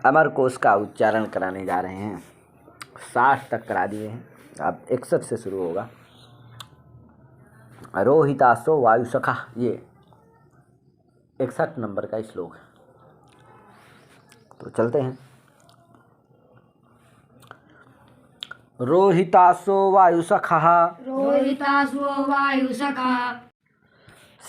अमर कोश का उच्चारण कराने जा रहे हैं। 60 तक करा दिए हैं, अब 61 से शुरू होगा। रोहितासो वायुसखा, ये 61 नंबर का श्लोक है। तो चलते हैं। रोहितासो वायुसखः रोहितासो वायुसखः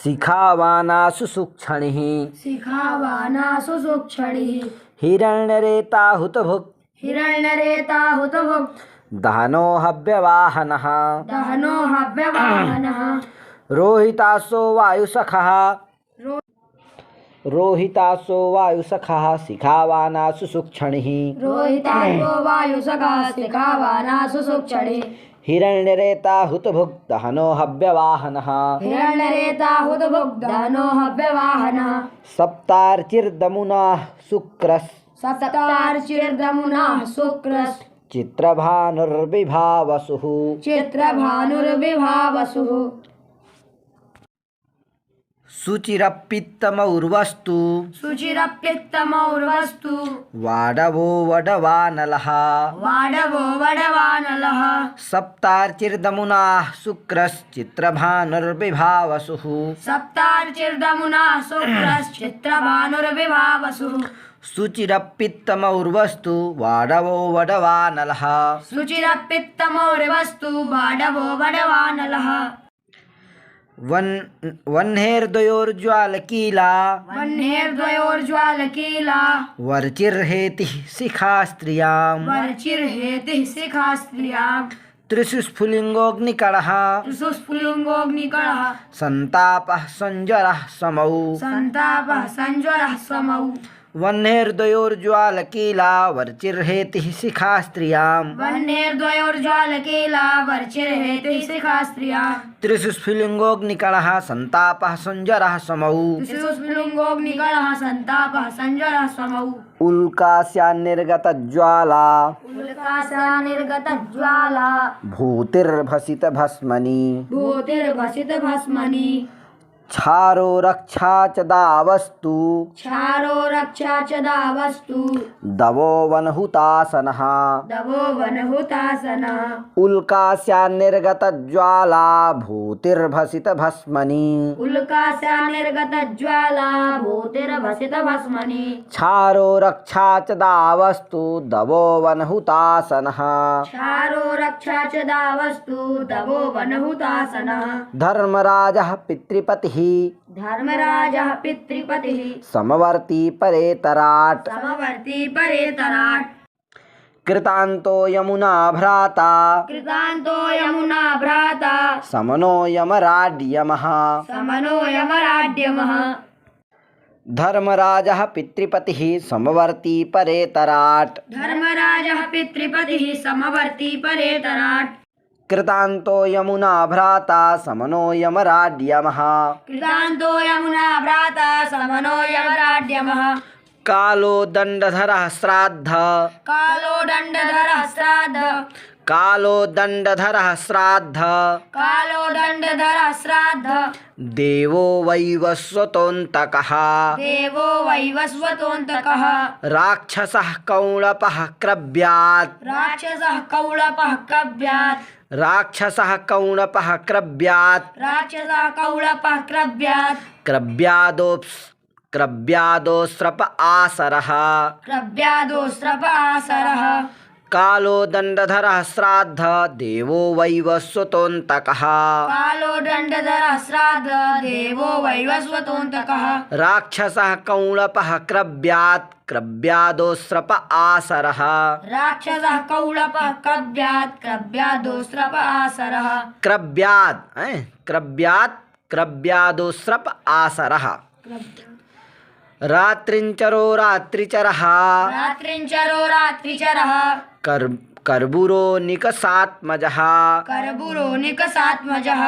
शिखावानासु सुक्षणिः शिखावानासु सुक्षणिः हिरण्यरेताहुतभुक् हिरण्यरेताहुतभुक् दहनो हव्यवाहनः दहनो हव्यवाहनः रोहितासो वायुसखः रोहितासो वायुसखः शिखावानासु सुक्षणिः रोहितासो वायुसखः शिखावानासु सुक्षणिः हिरण्यरेताहुतभुक् दहनो हव्यवाहनः हिरण्यरेताहुतभुक् दहनो हव्यवाहनः सप्तार्चिर्दमुनाः शुक्रस् सप्तार्चिर्दमुनाः शुक्रस् चित्रभानुर्विभावसुः चित्रभानुर्विभावसुः शुचिरप्पित्तमौर्वस्तु शुचिरप्युत्तमौर्वस्तु वाडवो वडवानलः वाडवो वडवानलः सप्तार्चिर्दमुनाः शुक्रश्चित्रभानुर्विभावसुः सप्तार्चिर्दमुनाः शुक्रश्चित्रभानुर्विभावसुः शुचिरप्पित्तमौर्वस्तु वाडवो वडवानलः शुचिरप्युत्तमौर्वस्तु वाडवो वडवानलः वह्नेर्द्वयोर्ज्वालकीला वह्नेर्द्वयोर्ज्वालकीला वर्चिर्हेतिः शिखा स्त्रियाम् वर्चिर्हेतिः शिखा स्त्रियाम् त्रिषु स्फुलिङ्गोऽग्निकणः सुस्फुलिङ्गोऽग्निकणः सन्तापः सञ्ज्वरः समौ सन्तापः सञ्ज्वरः समौ वह्नेर्द्वयोर्ज्वालकीला वर्चिर्हेतिः शिखा स्त्रियाम् वह्नेर्द्वयोर्ज्वालकीला वर्चिर्हेतिः शिखा स्त्रियाम् त्रिषु स्फुलिङ्गोऽग्निकणः सन्तापः सञ्ज्वरः समौ सुस्फुलिङ्गोऽग्निकणः सन्तापः सञ्ज्वरः समौ उल्कास्यान्निर्गतज्वाला उल्कासानिर्गतज्वाला भूतिर्भसितभस्मनि भूतिर्भसितभस्मनि क्षारो रक्षा च दावस्तु क्षारो रक्षा च दावस्तु दवो वनहुतासनः दवो वनहुतासनः उल्कास्यान्निर्गतज्वाला भूतिर्भसितभस्मनि उल्कासानिर्गतज्वाला भूतिर्भसितभस्मनि क्षारो रक्षा च दावस्तु दवो वनहुतासनः क्षारो रक्षा च दावस्तु दवो वनहुतासनः धर्मराजः पितृपतिः धर्मराजः पितृपतिः समवर्ती परेतराट् समवर्ती परेतराट् कृतान्तो यमुना भ्राता कृतान्तो यमुना भ्राता समनो यमराड्यमः समनो यमराड्यमः धर्मराजः पितृपतिः समवर्ती परेतराट् धर्मराजः पितृपतिः समवर्ती परेतराट् कृतान्तो यमुना भ्राता समनो यमराड्यमः कृतान्तो यमुना भ्राता समनो यमराड्यमः कालो दण्डधरः श्राद्ध कालो दण्डधरः श्राद्ध कालो दण्डधरः श्राद्ध कालो दण्डधरः श्राद्ध देवो वैवस्वतोऽन्तकः देवो वैवस्वतोऽन्तकः राक्षसः कौणपः क्रव्यात् राक्षसः कौळपः कव्यात् राक्षसः कौणपः क्रव्यात् राक्षसः कौळपः क्रव्यात् क्रव्यादोस्रप आसरः क्रव्यादोस्रप आसरः कालो दण्डधरः श्राद्ध देवो वैवस्वतोऽन्तकः कालो दण्डधरः श्राद्ध देवो वैवस्वतोऽन्तकः राक्षसः कौणपः क्रव्यात् क्रव्यादोस्रप आसरः राक्षसः कौळपः कव्यात् क्रव्यादोस्रप आसरः क्रव्यादोस्रप आसरः रात्रिञ्चरो रात्रिचरः रात्रिञ्चरो रात्रिचरः कर्बुरो निकषात्मजः कर्बुरो निकषात्मजः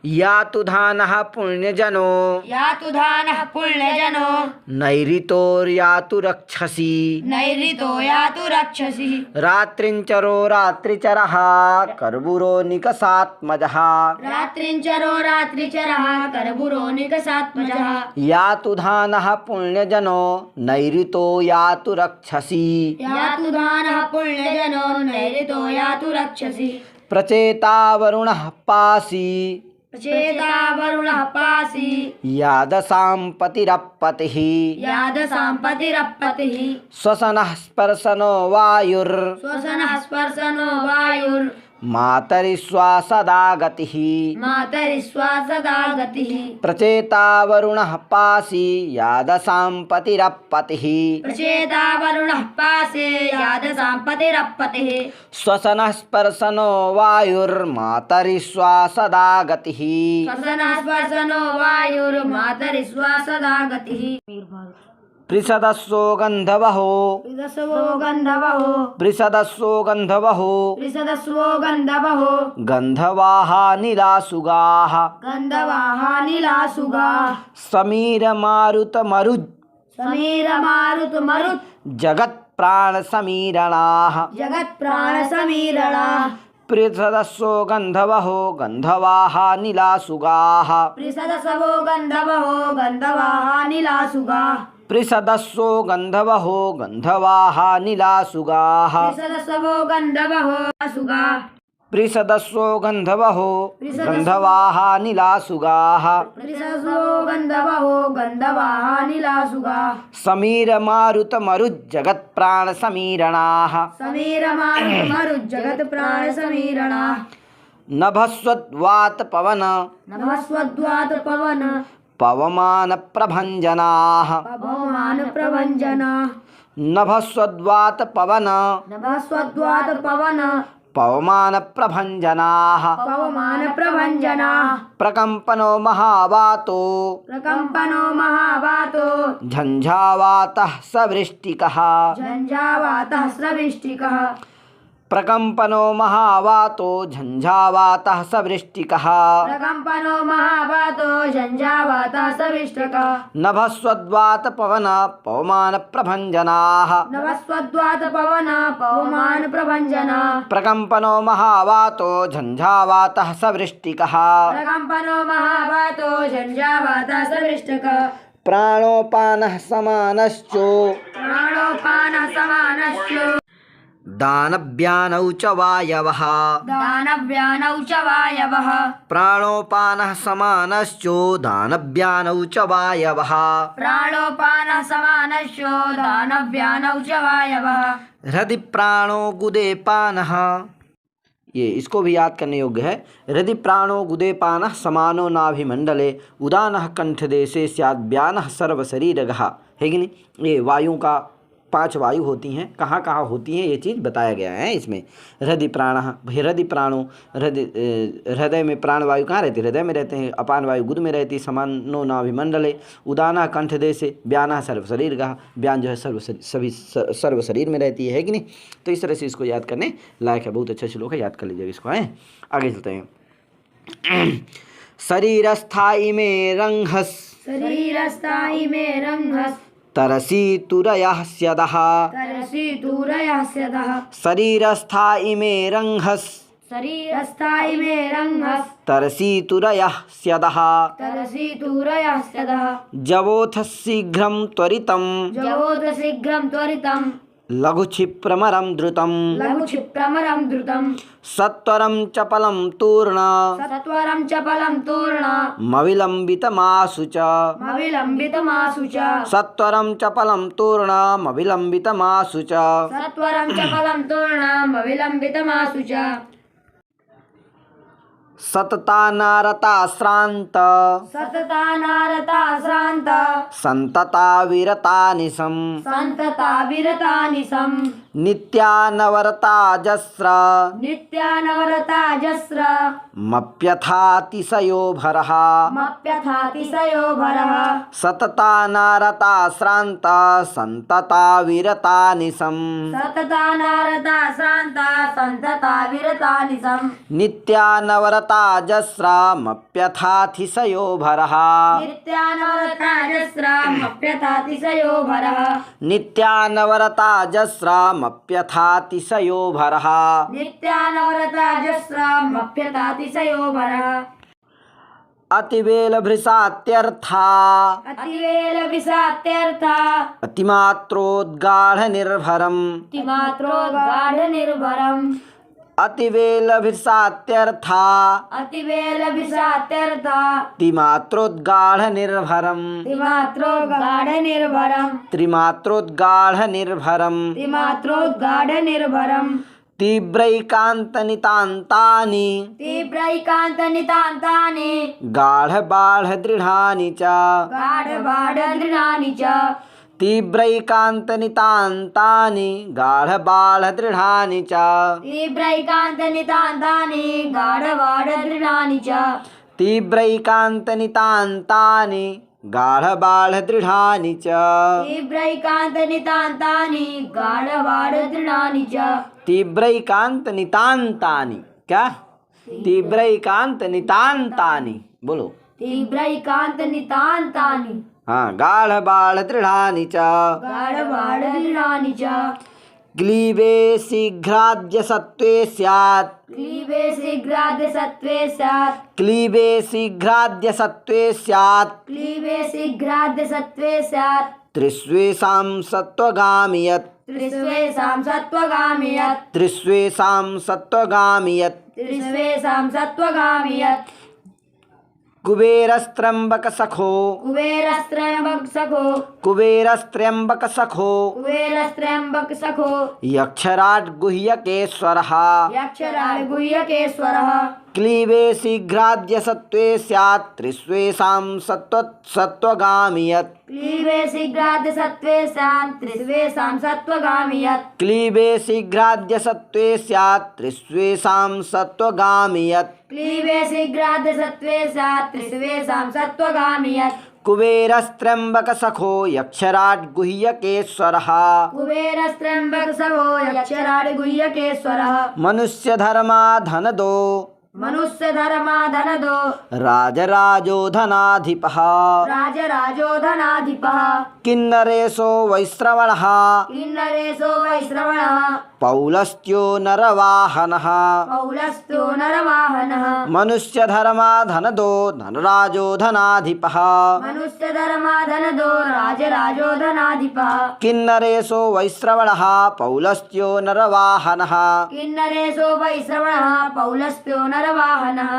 यातु धानः पुण्यजनो यातु धानः पुण्यजनो नैरितोर्यातु रक्षसि नैऋतो यातु रक्षसि रात्रिञ्चरो रात्रिचरः कर्बुरो निकषात्मजः रात्रिञ्चरो रात्रिचरः कर्बुरो निकषात्मजः यातु धानः पुण्यजनो नैरितो यातु रक्षसि यातु धानः पुण्यजनो नैऋतो यातु रक्षसि प्रचेता वरुणः पासि चेता वरुणः पासि यादसां पतिरप्पतिः यादसां पतिरप्पतिः श्वसनः स्पर्शनो वायुर् श्वसनः स्पर्शनो वायुर् मातरिश्वासदा गतिः मातरिश्वासदा गतिः प्रचेता वरुणः पासि यादसां पतिरप्पतिः प्रचेता वरुणः पासे यादसां पतिरप्पतिः श्वसनः स्पर्शनो वायुर्मातरिश्वासदा गतिः श्वसनः स्पर्शनो वायुर्मातरिश्वासदा गतिः पृषदस्सो गन्धवहो विदस्वो गन्धवहो पृषदस्सो गन्धवहो विसदस्वो गन्धवहो गन्धवाः नीलासुगाः गन्धवाः नीलासुगाः समीरमारुतमरुज् समीरमारुतमरुत् जगत्प्राणसमीरणाः जगत्प्राणसमीरणाः पृषदस्सो गन्धवहो गन्धवाः नीलासुगाः त्रिसदसवो गन्धवहो गन्धवाः नीलासुगाः पृषदस्सो गन्धवहो गन्धवाः नीलासुगाः त्रिसदसवो गन्धवहो सुगाः पृषदस्सो गन्धवहो गन्धवाः नीलासुगाः त्रिसदसवो गन्धवहो गन्धवाः नीलासुगाः समीरमारुतमरुज्जगत्प्राणसमीरणाः समीरमारुतमरुज्जगत्प्राणसमीरणाः नभस्वद्वातपवन नभस्वद्वात पवन पवमानप्रभञ्जनाः पवमानप्रभञ्जनाः नभस्वद्वातपवन नभस्वद्वात पवन पवमानप्रभञ्जनाः पवमानप्रभञ्जनाः प्रकम्पनो महावातो प्रकम्पनो महावातो झञ्झावातः सवृष्टिकः झञ्झावातः स्रविष्टिकः प्रकम्पनो महावातो झञ्झावातः सवृष्टिकः प्रकम्पनो महावातो झञ्झावातः सविष्टकः नभस्वद्वातपवन पवमानप्रभञ्जनाः नभस्वद्वात पवन पवमानप्रभञ्जनाः प्रकम्पनो महावातो झञ्झावातः सवृष्टिकः प्रकम्पनो महावातो झञ्झावातः सविष्टकः प्राणोपानः समानश्चो प्राणोपानः समानश्च दानव्यानौ च वायवः दानव्यानौ च वायवः प्राणोपानः समानश्चो दानव्यानौ च वायवः प्राणोपानः समानश्चो दानव्यानौ च वायवः हृदि प्राणो गुदे पानः। ये इसको भी याद करने योग्य है। हृदि प्राणो गुदे पानः समानो नाभिमंडले उदानः कंठदेशे स्याद्व्यानः सर्वशरीरगः। है कि नहीं? ये वायु का 5 वायु होती हैं, कहाँ कहाँ होती हैं ये चीज़ बताया गया है इसमें। हृदय प्राण, हृदय प्राणो, हृदय में प्राण वायु कहाँ रहती है? हृदय में रहते हैं। अपान वायु गुद में रहती है। समानो नाभिमंडले उदाना कंठ देशे व्याना सर्वशरीर का, व्यान जो है सर्व शरीर में रहती है कि नहीं? तो इस तरह से इसको याद करने लायक है। बहुत अच्छा श्लोक है, याद कर लीजिएगा इसको। है आगे चलते हैं। शरीरस्थाई में रंघस शरीरस्थायि में रंघस् तरसी तुरयः स्यदः तरसि दूरयः स्यदः शरीरस्थाई में रंघस शरीरस्थायि में रंघस् तरसी तुरयः स्यदः तरसि दूरयः स्यदः जवोथ शीघ्रं त्वरितं जवोत शीघ्रं त्वरितं लघुक्षिप्रमरं द्रुतं लघुक्षिप्रमरं द्रुतं सत्वरं चपलं तूर्ण सत्वरं चपलं तूर्ण मविलम्बितमासु च मविलम्बितमासु च सत्वरं चपलं तूर्णमविलम्बितमासु च सत्वरं चपलं तूर्ण मविलम्बितमासु च सतता नारता श्रान्त सतता नारता श्रान्त सन्तता विरता निशं सन्तता विरतानि सं नित्यानवरता जस्र नित्यानवरता जस्र मप्यथातिशयो भरः मप्यथातिशयो भरः सतता नारता श्रान्त सन्तता विरता निशं सतता नारता श्रान्ता सन्तता विरतानि सं नित्यानवरता नित्यानवरताजस्रामप्यथातिशयो भरः नित्यानवरताजस्रामप्यथातिशयो भरः नित्यानवरताजस्रामप्यथातिशयो भरः नित्यानवरताजस्रामप्यथातिशयो भरः अतिवेलभृशात्यर्था अतिवेलविषात्यर्था अतिमात्रोद्गाढनिर्भरम् अतिमात्रोद्गाढनिर्भरम् अतिवेलभृशात्यर्था अतिवेलविषात्यर्था तिमात्रोद्गाढनिर्भरम् त्रिमात्रोद्गाढनिर्भरम् त्रिमात्रोद्गाढनिर्भरम् त्रिमात्रोद्गाढनिर्भरम् तीव्रैकान्तनितान्तानि तीव्रैकान्तनितान्तानि गाढबाढदृढानि च गाढबाढदृढानि च तीव्रैकान्तनितान्तानि गाढबाढदृढानि च तीव्रैकान्तनितान्तानि गाढबाढदृढानि च तीव्रैकान्तनितान्तानि गाढबाढदृढानि च तीव्रैकान्तनितान्तानि गाढबाढदृढानि च तीव्रैकान्तनितान्तानि क्या तीव्रैकान्तनितान्तानि बोलो तीव्रैकान्तनितान्तानि हाँ गाढबाढदृढानि च गाढबाढदृढानि च ग्लीवे शीघ्राद्य सत्त्वे स्यात् क्लीबे शीघ्राद्य सत्त्वे स्यात् क्लीवे शीघ्राद्य सत्त्वे स्यात् क्लीबे शीघ्राद्य सत्त्वे स्यात् त्रिस्वेषां सत्त्वगामि यत् त्रिस्वेषां सत्त्वगामि यत् त्रिस्वेषां सत्त्वगामि यत् त्रिस्वेषां सत्त्वगामि यत् कुबेरस्त्रम्बकसखो कुबेरस्त्रयम्बकसखो कुबेरस्त्रम्बकसखो कुबेरस्त्रयम्बकसखो यक्षराट् गुह्यकेश्वरः यक्षराट् गुह्यकेश्वरः क्लीवे शीघ्राद्य सत्त्वे स्यात् त्रिस्वेषां सत्त्वगामि यत् क्लीबे शीघ्राद्य सत्त्वे स्यात् त्रिस्वेषां सत्त्वगामि यत् क्लीवे शीघ्राद्य सत्त्वे स्यात् त्रिस्वेषां सत्त्वगामि यत् क्लीबे शीघ्राद्य सत्त्वे स्यात् त्रिस्वेषां सत्त्वगामि यत् कुबेरस्त्रम्बकसखो यक्षराट् गुह्यकेश्वरः कुबेरस्त्रयम्बकसखो यक्षराट् गुह्यकेश्वरः मनुष्यधर्मा धनदो मनुष्यधर्माधनदो राजराजो धनाधिपः राजराजो धनाधिपः किन्नरेशो वैश्रवणः किन्नरेशो वैश्रवणः पौलस्त्यो नरवाहनः पौलस्त्यो नरवाहनः मनुष्यधर्मा धनदो धनराजो धनाधिपः मनुष्यधर्माधनदो राजराजो धनाधिपः किन्नरेशो वैश्रवणः पौलस्त्यो नरवाहनः किन्नरेशो वैश्रवणः पौलस्त्यो नरवाहनः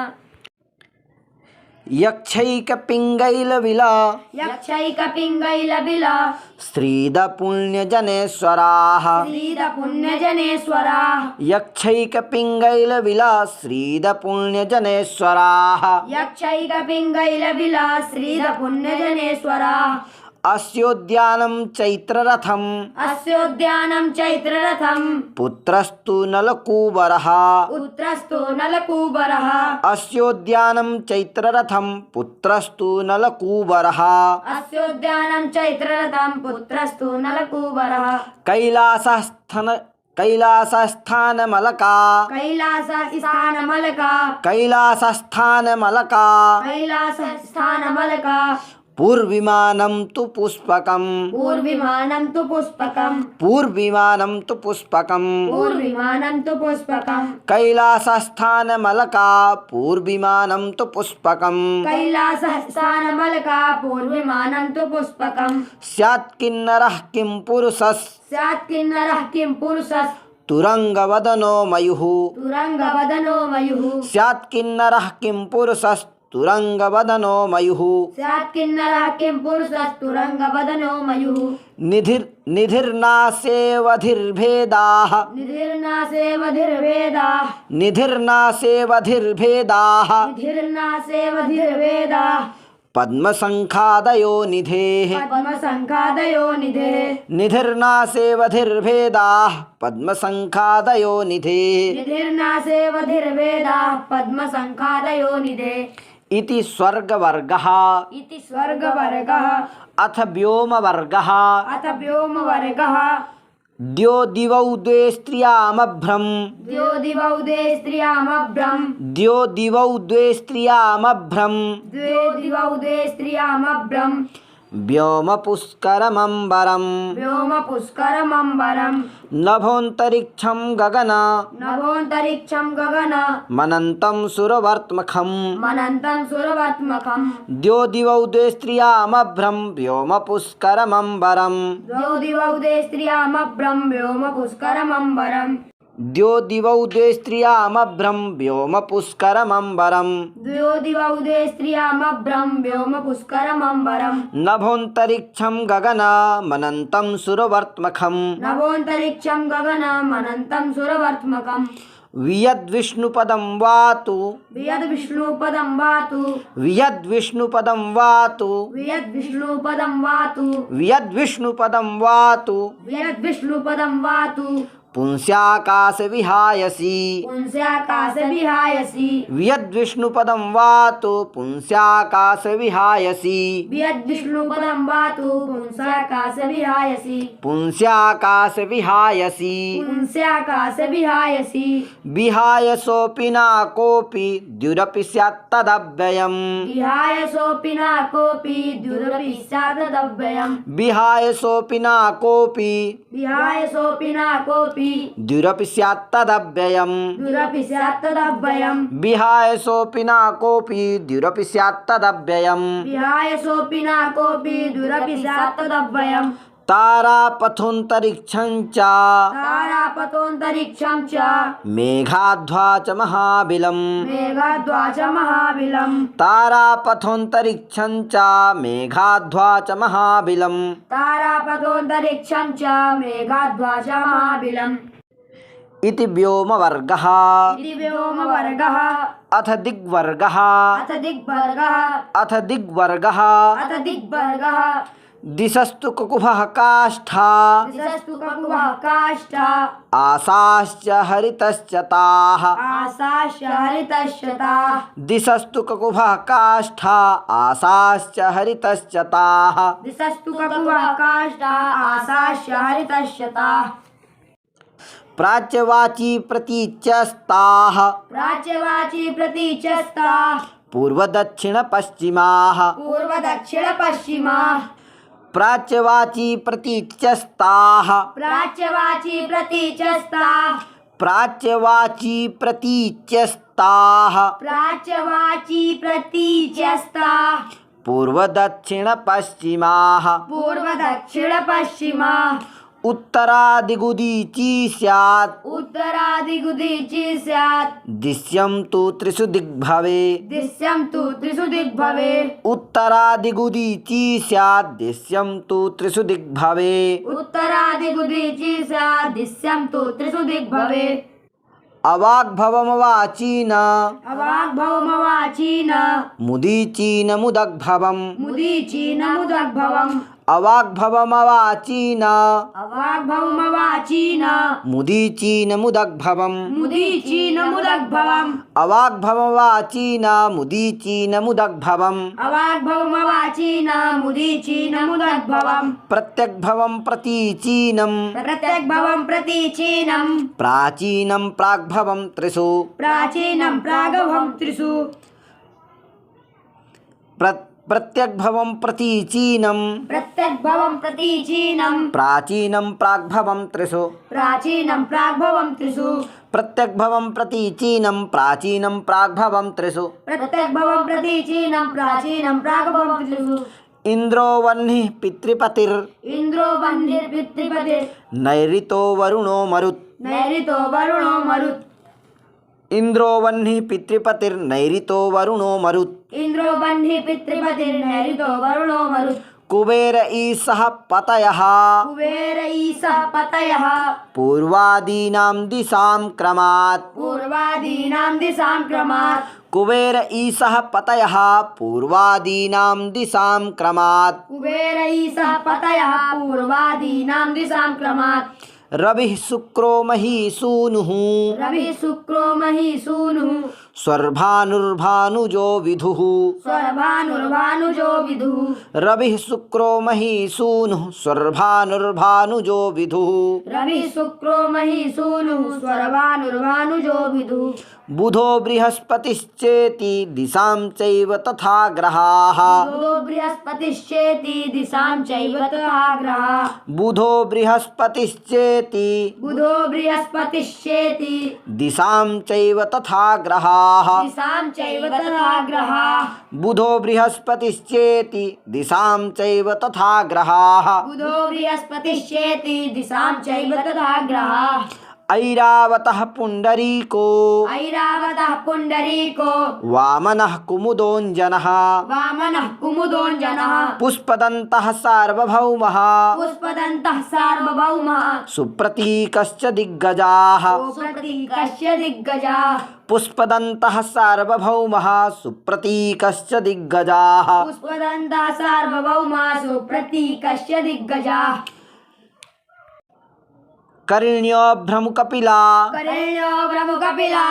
यक्षैकपिङ्गैलविला यक्षैकपिङ्गैलबिला श्रीदपुण्यजनेश्वराः श्रीदपुण्यजनेश्वराः यक्षैकपिङ्गैलविला श्रीदपुण्यजनेश्वराः यक्षैकपिङ्गैलबिला श्रीदपुण्यजनेश्वराः अस्योद्यानं चैत्ररथम् अस्योद्यानं चैत्ररथं पुत्रस्तु नलकूबरः पुत्रस्तु नलकूबरः अस्योद्यानं चैत्ररथं पुत्रस्तु नलकूबरः अस्योद्यानं चैत्ररथं पुत्रस्तु नलकूबरः कैलासस्थानमलका कैलासस्थानमलका कैलासस्थानमलका कैलासस्थानमलका पूर्विमानं तु पुष्पकम् पूर्विमानं तु पुष्पकम् पूर्विमानं तु पुष्पकम् पूर्विमानं तु पुष्पकम् कैलासस्थानमलका पूर्विमानं तु पुष्पकम् कैलासस्थानमलका पूर्विमानं तु पुष्पकम् स्यात् किन्नरः किं पुरुषस् स्यात् किन्नरः किं पुरुषस् तुरङ्गवदनो मयुः तुरङ्गवदनो मयुः स्यात् किन्नरः किं पुरुषस् तुरङ्गवदनो मयुः स्यात् किन्नरः किं पुरुषस् तुरङ्गवदनो मयुः निधिर्नासेवधिर्भेदाः निधिर्नासेवधिर्वेदाः निधिर्नासेवधिर्भेदाः निधिर्नासेवधिर्वेदाः पद्मसङ्खादयो निधेः पद्मसङ्खादयो निधेः निधिर्नासेवधिर्भेदाः पद्मसङ्खादयो निधेः निधिर्नासेवधिर्वेदाः पद्मसङ्खादयो निधेः इति स्वर्गवर्गः इति स्वर्गवर्गः अथ व्योमवर्गः अथ व्योमवर्गः द्यो दिवौ द्वे स्त्रियामभ्रम द्यो दिवौ द्वे स्त्रियामभ्रम द्यो दिवौ द्वे स्त्रियामभ्रम द्वो दिवौ द्वे स्त्रियामभ्रम व्योमपुष्करमम्बरम् व्योमपुष्करमम्बरम् नभोऽन्तरिक्षं गगन नभोऽन्तरिक्षं गगन मनन्तं सुरवर्त्मखम् मनन्तं सुरवर्त्मकम् द्यो दिवौ द्वे स्त्रियामभ्रम व्योमपुष्करमम्बरम् द्वौ दिवौ द्वे स्त्रियामभ्रम व्योमपुष्करमम्बरम् द्यो दिवौ द्वे स्त्रियामभ्रम व्योमपुष्करमम्बरम् द्वो दिवौ द्वे स्त्रियामभ्रम व्योमपुष्करमम्बरम् नभोऽन्तरिक्षं गगन मनन्तं सुरवर्त्मखम् नभोऽन्तरिक्षं गगन मनन्तं सुरवर्त्मकम् वियद्विष्णुपदं वातु वियद्विष्णुपदं वातु वियद्विष्णुपदं वातु वियद्विष्णुपदं वातु वियद्विष्णुपदं वातु वियद्विष्णुपदं वातु पुंस्याकाशविहायसि पुंस्याकाशविहायसि वियद्विष्णुपदं वातु पुंस्याकाशविहायसि वियद्विष्णुपदं वातु पुंस्याकाशविहायसि पुंस्याकाशविहायसि पुंस्याकाशविहायसि विहायसोऽपि न कोऽपि द्युरपि स्यात् तदव्ययम् विहायसोऽपि न कोऽपि द्युरपि स्यात् तदव्ययम् विहायसोऽपि न कोऽपि विहायसोऽपि न कोऽपि द्युरपि स्यात् तदव्ययम् द्युरपि स्यात् तदव्ययम् विहायसोऽपि न कोऽपि द्युरपि स्यात् तदव्ययम् विहायसोऽपि न कोऽपि द्युरपि स्यात् तदव्ययम् तारापथोऽन्तरिक्षं च तारापतोऽन्तरिक्षं च मेघाध्वा च महाबिलम् मेघाद्वा च महाबिलम् तारापथोऽन्तरिक्षं च मेघाध्वा च महाबिलम् तारापतोऽन्तरिक्षं च मेघाद्वा च महाबिलम् इति व्योमवर्गः इति व्योमवर्गः अथ दिग्वर्गः अथ दिग्वर्गः अथ दिग्वर्गः अथ दिग्वर्गः दिशस्तु कुकुभः काष्ठा दिशस्तु ककुवः काष्ठा आसाश्च हरितश्च ताः आसाश्च हरितश्च ताः दिशस्तु कुकुभः काष्ठा आसाश्च हरितश्च ताः दिशस्तु ककुवः काष्ठा आसाश्च हरितश्च ताः प्राच्यवाची प्रतीच्यस्ताः प्राच्यवाची प्रतीचस्ताः पूर्वदक्षिणपश्चिमाः पूर्वदक्षिणपश्चिमाः प्राच्यवाची प्रतीच्यस्ताः प्राच्यवाची प्रतीचस्ताः प्राच्यवाची प्रतीच्यस्ताः प्राच्यवाची प्रतीचस्ताः पूर्वदक्षिणपश्चिमाः पूर्वदक्षिणपश्चिमाः उत्तरादिगुदीची स्यात् उत्तरादिगुदीची स्यात् दिश्यं तु त्रिषु दिग्भवे दिश्यं तु त्रिषु दिग्भवे उत्तरादिगुदीची स्यात् दिश्यं तु त्रिषु दिग्भवे उत्तरादिगुदीची स्यात् दिश्यं तु त्रिषु दिग्भवे अवाग्भवमवाचीन अवाग्भवमवाचीन मुदीचीन मुदग्भवम् मुदीचीन मुदग्भवम् अवाग्भवमवाचीन अवाग्भवमवाचीन मुदीचीन मुदग्भवम् मुदीचीन मुदग्भवम् अवाग्भवमवाचीन मुदीचीन मुदग्भवम् अवाग्भवमवाचीन मुदीचीन मुदग्भवम् प्रत्यग्भवं प्रतीचीनं प्रत्यग्भवम् प्रतीचीनम् प्राचीनं प्राग्भवं त्रिषु प्राचीनं प्रागभवम् त्रिषु प्रत्यग्भवं प्रतीचीनं प्रत्यग्भवम् प्रतीचीनम् प्राचीनं प्राग्भवं त्रिषु प्राचीनं प्राग्भवम् त्रिषु प्रत्यग्भवं प्रतीचीनं प्राचीनं प्राग्भवं त्रिषु प्रत्यग्भवम् प्रतीचीनं प्राचीनं प्रागभवम् त्रिषु इन्द्रो वह्निः पितृपतिर् इन्द्रो वह्निर्पितृपतिर् नैऋतो वरुणो मरुत् नैऋतो वरुणो मरुत् इन्द्रो वह्निः पितृपतिर्नैऋतो वरुणो मरुत् इन्द्रो वह्निः पितृपतिर्नैऋतो वरुणो मरुत् कुबेर ईशः पतयः कुबेर ईशः पतयः पूर्वादीनां दिशां क्रमात् पूर्वादीनां दिशां क्रमात् कुबेर ईशः पतयः पूर्वादीनां दिशां क्रमात् कुबेर ईशः पतयः पूर्वादीनां दिशां क्रमात् रविः शुक्रो महीसूनुः रवि शुक्रो महीसूनुः स्वर्भानुर्भानुजो विदुः स्वर्भानुर्भानुजो विदुः रविः शुक्रो महीसूनुः स्वर्भानुर्भानुजो विदुः रवि शुक्रो महीसूनुः स्वर्भानुर्भानुजो विदुः बुधो बृहस्पतिश्चेति दिशां चैव तथा ग्रहाः बुधो बृहस्पतिश्चेति दिशां चैव तथा ग्रहाः बुधो बृहस्पतिश्चेति बुधो बृहस्पतिश्चेति दिशां चैव तथा ग्रहाः दिशां चैव तथा ग्रहाः बुधो बृहस्पतिश्चेति दिशां चैव तथा ग्रहाः बुधो बृहस्पतिश्चेति दिशां चैव तथा ग्रहाः ऐरावतः पुण्डरीको ऐरावतः पुण्डरीको वामनः कुमुदोऽञ्जनः वामनः कुमुदोऽञ्जनः पुष्पदन्तः सार्वभौमः पुष्पदन्तः सार्वभौमः सुप्रतीकश्च दिग्गजाः सुप्रतीकस्य दिग्गजाः पुष्पदन्तः सार्वभौमः सुप्रतीकश्च दिग्गजाः पुष्पदन्तः सार्वभौमः सुप्रतीकस्य दिग्गजाः कर्ण्यो भ्रमुकपिला करेण्यो ब्रह्मकपिला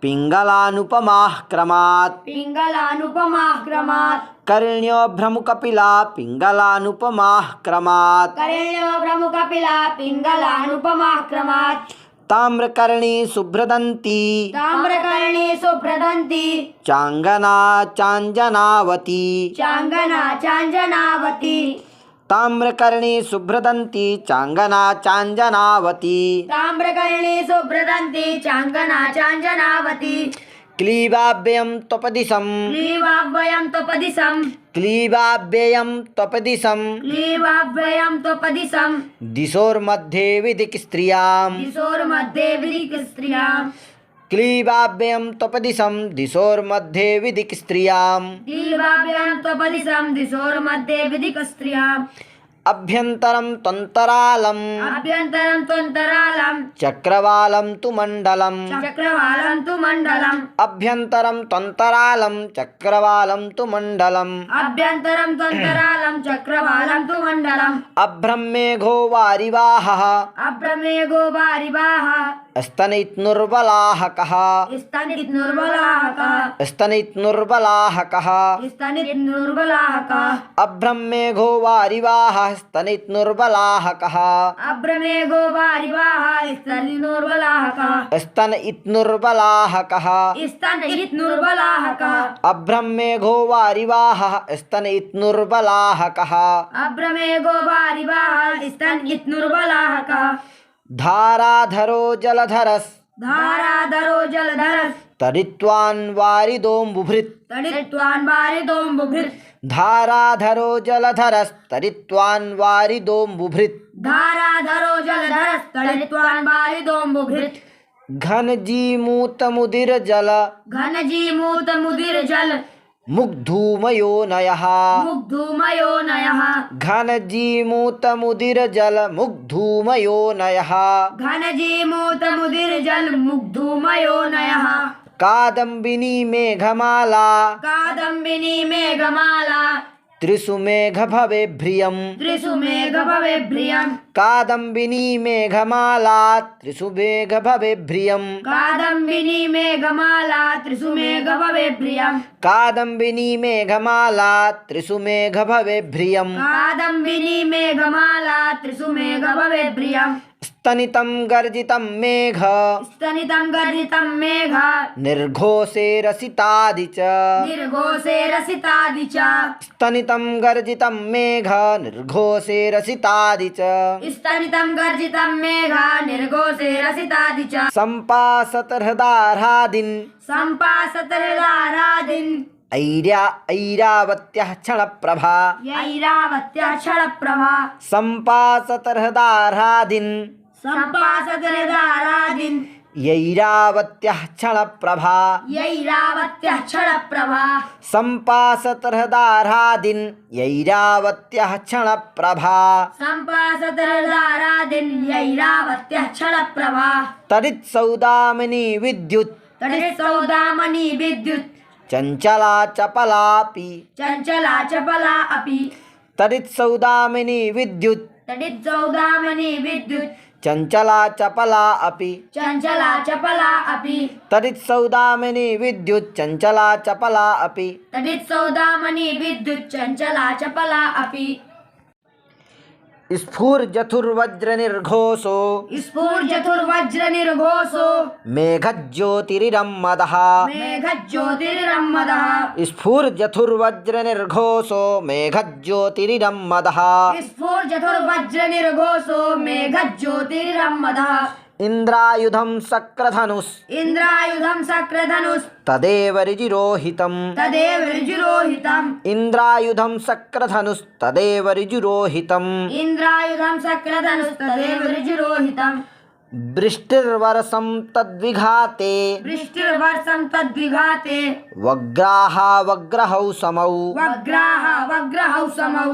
पिङ्गलानुपमाः क्रमात् पिङ्गलानुपमाः क्रमात् कर्ण्यो भ्रमुकपिला पिङ्गलानुपमाः क्रमात् करेण्यो ब्रह्मकपिला पिङ्गलानुपमाः क्रमात् ताम्रकर्णी शुभ्रदन्ती ताम्रकर्णी सुप्रदन्ती चाङ्गना चाञ्जनावती चाङ्गना चाञ्जनावती ताम्रकर्णी शुभ्रदन्ती चाङ्गना चाञ्जनावती ताम्रकर्णी सुप्रदन्ती चाङ्गना चाञ्जनावती क्लीबाभ्ययं त्वपदिशं क्लीवाभ्ययं त्वपदिशं क्लीबाभ्ययं त्वपदिशं क्लीवाभ्ययं त्वपदिशं दिशोर्मध्ये विदिक्स्त्रियां दिशोर्मध्ये विदिक्स्त्रियाम् क्लीबाभ्ययं त्वपदिशं दिशोर्मध्ये विदिक्स्त्रियां क्लीवाभ्यं त्वपदिशं दिशोर्मध्ये विदिक्स्त्रियाम् अभ्यन्तरं त्वन्तरालं अभ्यन्तरं त्वन्तरालं चक्रवालं तु मण्डलं चक्रवालं तु मण्डलम् अभ्यन्तरं त्वन्तरालं चक्रवालं तु मण्डलम् अभ्यन्तरं त्वन्तरालं चक्रवालं तु मण्डलम् अभ्रमेघो वारिवाहः अभ्रमेघो वारिवाः स्तनित्नुर्बलाहकः स्तनिर्बलाहकः स्तनित्नुर्बलाहकः स्तनिर्बलाहकः अभ्रमेघो वारिवाहः स्तनित्नुर्बलाहकः अभ्रमेघो वारिवाः स्तनिर्बलाहकः स्तन इत्नुर्बलाहकः स्तनिर्बलाहकः अभ्रमेघो वारिवाहः स्तन इत्नुर्बलाहकः अभ्रमेघो वारिवाः स्तनिर्बलाहकः धाराधरो जलधरस् धाराधरो जलधरस् तरित्वान् वारिदोऽम्बुभृत् तडित्वान् वारिदोऽम्बुभृत् धाराधरो जलधरस् तरित्वान् वारिदोऽम्बुभृत् धाराधरो जलधरस् तडित्वान् वारिदोऽम्बुभृत् घनजीमूतमुदिरजल घनजीमूतमुदिर्जल मुग्धूमयो नयः मुग्धूमयो नयः घनजीमूतमुदिरजल मुग्धूमयो नयः घनजीमूतमुदिर्जल मुग्धूमयो नयः कादम्बिनी मेघमाला कादम्बिनी मेघमाला त्रिषु मेघभवेभ्रियम् त्रिषु मेघभवेभ्रियम् कादम्बिनी मेघमाला त्रिषु मेघभवेभ्रियम् कादम्बिनी मेघमाला त्रिषु मेघभवेभ्रियम् कादम्बिनी मेघमाला त्रिषु मेघभवेभ्रियम् कादम्बिनी मेघमाला त्रिषु मेघभवेभ्रियम् स्तनितं गर्जितं मेघ स्तनितं गर्जितं मेघ निर्घोषे रसितादि च निर्घोषे रसितादि च स्तनितं गर्जितं मेघ निर्घोषे रसितादि च स्तनितं गर्जितं मेघ निर्घोषे रसितादि च सम्पासत हृदारादिन् सम्पासतर्दारादिन् ऐरावत्यः क्षणप्रभा यैरावत्यः क्षणप्रभा सम्पासत हृदारादिन् सम्पासतर्दारादिन् यैरावत्यः क्षणप्रभा यैरावत्यः क्षणप्रभा सम्पासत हृदारादिन् यैरावत्यः क्षणप्रभा सम्पासतर्दारादिन् यैरावत्यः क्षणप्रभा तदित्सौदामिनी विद्युत् तडित्सौदामनी विद्युत् चञ्चला चपलापि चञ्चला चपला अपि तदित्सौदामिनी विद्युत् तडित्सौदामनी विद्युत् चञ्चला चपला अपि चञ्चला चपला अपि तदित्सौदामिनी विद्युत् चञ्चला चपला अपि तदित्सौदामनि विद्युत् चञ्चला चपला अपि स्फुर्जथुर्वज्रनिर्घोषो स्फुर्जथुर्वज्रनिर्घोषो मेघज्योतिरिरम्मदः मेघज्योतिर्मदः स्फुर्जथुर्वज्रनिर्घोषो मेघज्योतिरिरम्मदः स्फुर्जथुर्वज्रनिर्घोषो मेघज्योतिर्मदः इन्द्रायुधं शक्रधनुस् इन्द्रायुधं शक्रधनुस् तदेव ऋजुरोहितम् तदेव ऋजुरोहितम् इन्द्रायुधं शक्रधनुस् तदेव ऋजुरोहितम् इन्द्रायुधं शक्रधनुस् तदेव ऋजुरोहितम् वृष्टिर्वर्षं तद्विघाते वृष्टिर्वर्षं तद्विघाते वग्राः वग्रहौ समौ वग्राः वग्रहौ समौ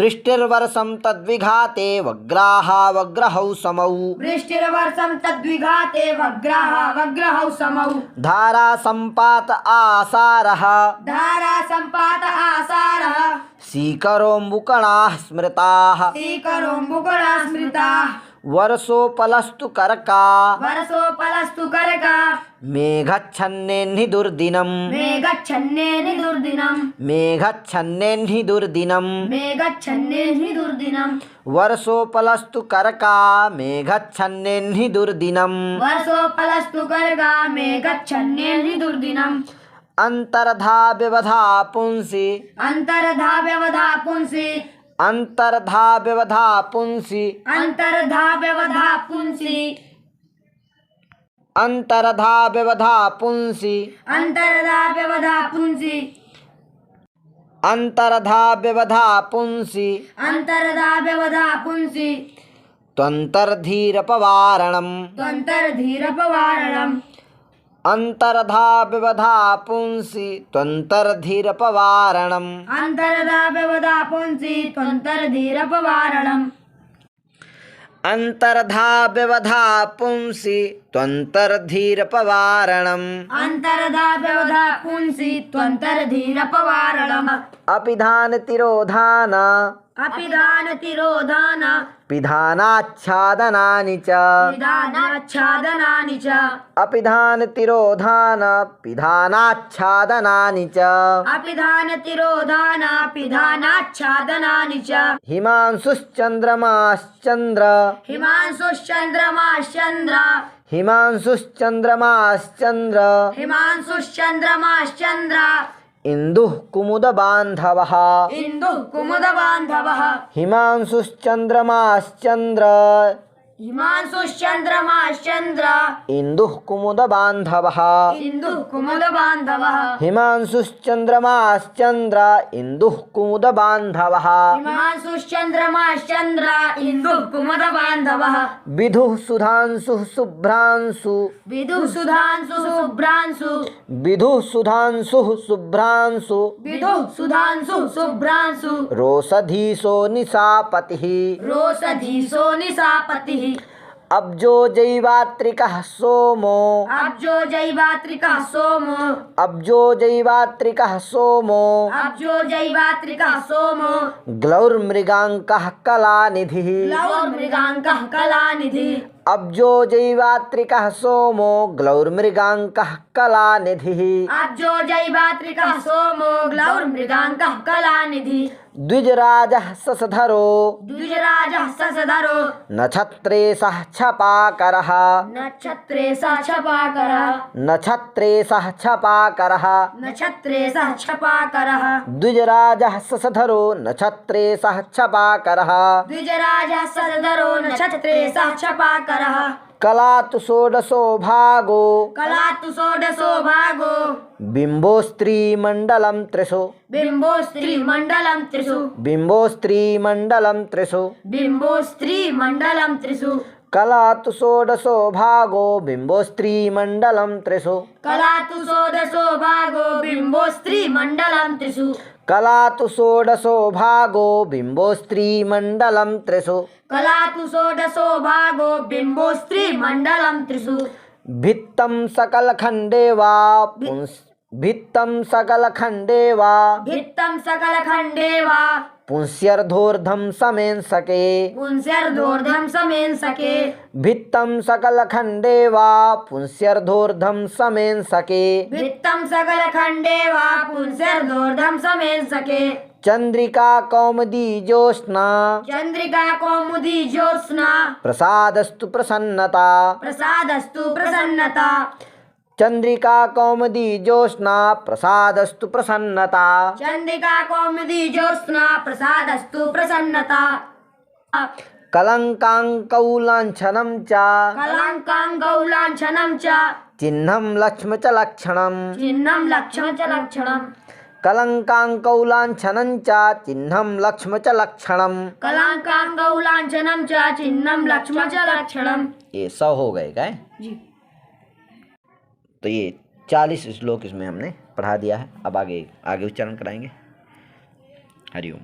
वृष्टिर्वर्षं तद्विघाते वग्राः वग्रहौ समौ वृष्टिर्वर्षं तद्विघाते वग्राः वग्रहौ समौ धारा सम्पात आसारः धारा सम्पात आसारः सीकरोम्बुकणाः स्मृताः सीकरोम्बुकणा स्मृताः वर्षोपलस्तु करका वर्षोपलस्तु करका मेघच्छन्नेन्हि दुर्दिनम् मेघच्छन्नेहि दुर्दिनम् मेघच्छन्नेन्हि दुर्दिनम् मेघच्छन्नेहि दुर्दिनम् वर्षोपलस्तु करका मेघच्छन्नेन्हि दुर्दिनम् वर्षोपलस्तु करका मेघच्छन्नेहि दुर्दिनम् अन्तर्धा व्यवधा पुंसि अन्तर्धा व्यवधा पुंसि अन्तर्धा व्यवधा पुंसि अन्तर्धा व्यवधा पुंसि अन्तर्धा व्यवधा पुंसि अन्तर्धा व्यवधा पुंसि अन्तर्धा व्यवधा पुंसि अन्तर्धा व्यवधा पुंसि त्वन्तर्धीरपवारणम् त्वन्तर्धीरपवारणम् अन्तर्धा व्यवधा पुंसि त्वन्तर्धीरपवारणम् अन्तर्धा व्यवधा पुंसि त्वन्तर्धीरपवारणम् अन्तर्धा व्यवधा पुंसि त्वन्तर्धीरपवारणम् अन्तर्धा व्यवधा पुंसि त्वन्तर्धीरपवारणम् अपिधानतिरोधान अपिधानतिरोधान पिधानाच्छादनानि च पिधानाच्छादनानि च अपिधानतिरोधान पिधानाच्छादनानि च अपिधानतिरोधान पिधानाच्छादनानि च हिमांशुश्चन्द्रमाश्चन्द्र हिमांशुश्चन्द्रमाश्चन्द्र हिमांशुश्चन्द्रमाश्चन्द्र हिमांशुश्चन्द्रमाश्चन्द्र इन्दुः कुमुदबान्धवः इन्दुः कुमुदबान्धवः हिमांशुश्चन्द्रमाश्चन्द्र हिमांशुश्चन्द्रमाश्चन्द्र इन्दुः कुमुदबान्धवः इन्दुः कुमुदबान्धवः हिमांशुश्चन्द्रमाश्चन्द्र इन्दुः कुमुदबान्धवः हिमांशुश्चन्द्रमाश्चन्द्र इन्दुः कुमुदबान्धवः विधुः सुधांशुः शुभ्रांशु विदुः सुधांशु शुभ्रांशु विधुः सुधांशुः शुभ्रांशु विदुः सुधांशु शुभ्रांशु रोषधीशो निशापतिः रोषधीशो निशापतिः अब्जो जैवात्रिकः सोमो अब्जो जैवात्रिकः सोमो अब्जो जैवात्रिकः सोमो अब्जो जैवात्रिकः सोमो ग्लौर्मृगाङ्कः कलानिधिः ग्लौर्मृगाङ्कः कलानिधिः अब्जो जैवात्रिकः सोमो ग्लौर्मृगाङ्कः कलानिधिः अब्जो जैवात्रिकः सोमो ग्लौर्मृगाङ्कः कलानिधिः द्विजराजः ससधरो द्विजराजः ससधरो नक्षत्रे सः छपाकरः नक्षत्रे सः छपाकरः नक्षत्रे सः छपाकरः नक्षत्रे सः छपाकरः द्विजराजः ससधरो नक्षत्रे सः छपाकरः द्विजराजः ससधरो नक्षत्रे सः छपाकरः कलातु षोडशो भागो कलातु षोडशो भागो बिम्बोस्त्रीमण्डलं त्रिषु बिम्बोस्त्रीमण्डलं त्रिषु बिम्बोस्त्रीमण्डलं त्रिषु बिम्बोस्त्रीमण्डलं त्रिषु कलातु षोडशो भागो बिम्बोस्त्रीमण्डलं त्रिषु कलातु षोडशो भागो बिम्बोस्त्रीमण्डलं त्रिषु कलातु षोडशो भागो बिम्बोस्त्रीमण्डलं त्रिषु कलातु षोडशो भागो बिम्बोस्त्रीमण्डलं त्रिषु भित्तं सकलखण्डे वा पुंस् भित्तं सकलखण्डे वा भित्तं सकलखण्डे वा पुंस्यर्धोर्धं समेन सके पुंस्यर्धोर्धं समेन सके भित्तं सकलखण्डे वा पुंस्यर्धोर्धं समेन सके भित्तं सकलखण्डे वा पुंस्यर्धोर्धं समेन सके चंद्रिका कौमुदी ज्योत्स्ना चंद्रिका कौमुदी ज्योत्स्ना प्रसादस्तु प्रसन्नता प्रसादस्तु प्रसन्नता चंद्रिका कौमुदी ज्योत्स्ना प्रसादस्तु प्रसन्नता चंद्रिका कौमुदी ज्योत्स्ना प्रसादस्तु प्रसन्नता कलंकांकौलांछनं च कलंकांगौलांछनं च चिह्नं लक्ष्म च लक्षणं चिह्नं लक्ष्म च लक्षणम् कलंकांकौलांछनं च चिह्नं लक्ष्म च लक्षणं कलंकांगौलांछनं च चिह्नं लक्ष्म च लक्षणम्। ये 100 हो गए क्या जी। तो ये 40 श्लोक इसमें हमने पढ़ा दिया है। अब आगे उच्चारण कराएंगे। हरिओम।